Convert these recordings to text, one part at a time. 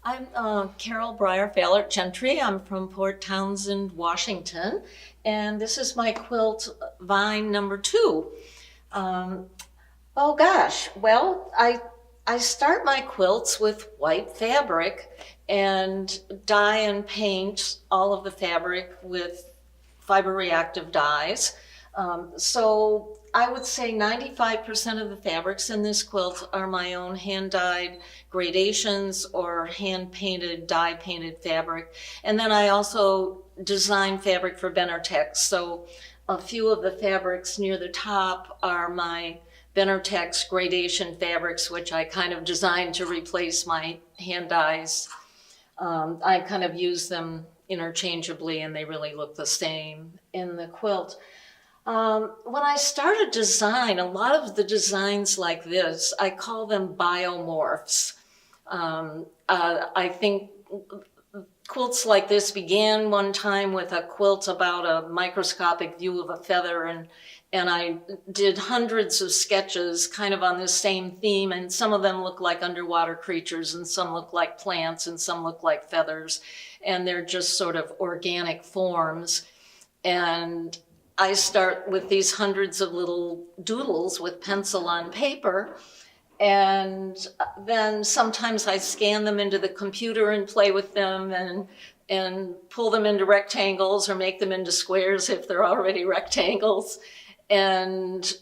I'm Caryl Bryer, Fallert, Gentry. I'm from Port Townsend, Washington, and this is my quilt vine number 2. Um, oh gosh, well, I start my quilts with white fabric and dye and paint all of the fabric with fiber reactive dyes. So I would say 95% of the fabrics in this quilt are my own hand-dyed gradations or hand-painted, dye-painted fabric. And then I also design fabric for Benartex. So a few of the fabrics near the top are my Benartex gradation fabrics, which I kind of designed to replace my hand dyes. I kind of use them interchangeably and they really look the same in the quilt. When I started design, a lot of the designs like this, I call them biomorphs. I think quilts like this began one time with a quilt about a microscopic view of a feather, and I did hundreds of sketches kind of on this same theme, and some of them look like underwater creatures, and some look like plants, and some look like feathers, and they're just sort of organic forms. And I start with these hundreds of little doodles with pencil on paper, and then sometimes I scan them into the computer and play with them and pull them into rectangles or make them into squares if they're already rectangles, and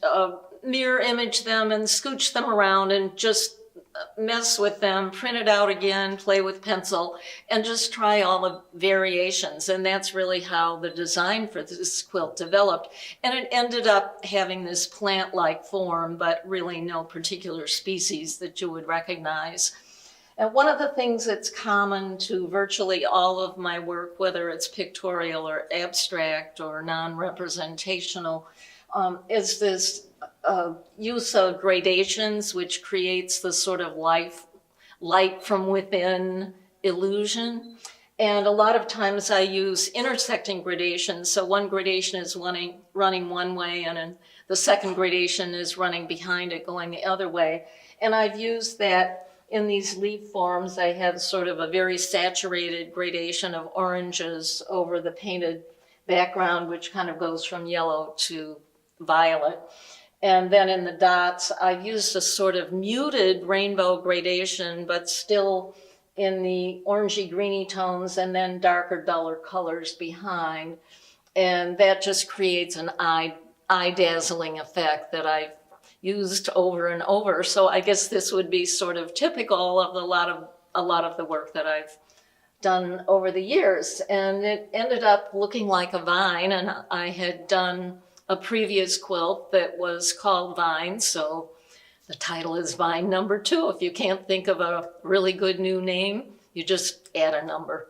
mirror image them and scooch them around and just mess with them, print it out again, play with pencil, and just try all the variations. And that's really how the design for this quilt developed. And it ended up having this plant-like form, but really no particular species that you would recognize. And one of the things that's common to virtually all of my work, whether it's pictorial or abstract or non-representational, is this use of gradations, which creates the sort of light from within illusion. And a lot of times I use intersecting gradations. So one gradation is running one way, and the second gradation is running behind it, going the other way. And I've used that in these leaf forms. I have sort of a very saturated gradation of oranges over the painted background, which kind of goes from yellow to violet. And then in the dots, I've used a sort of muted rainbow gradation, but still in the orangey greeny tones, and then darker, duller colors behind. And that just creates an eye-dazzling effect that I've used over and over. So I guess this would be sort of typical of a lot of the work that I've done over the years. And it ended up looking like a vine, and I had done a previous quilt that was called Vine, so the title is Vine number 2. If you can't think of a really good new name, you just add a number.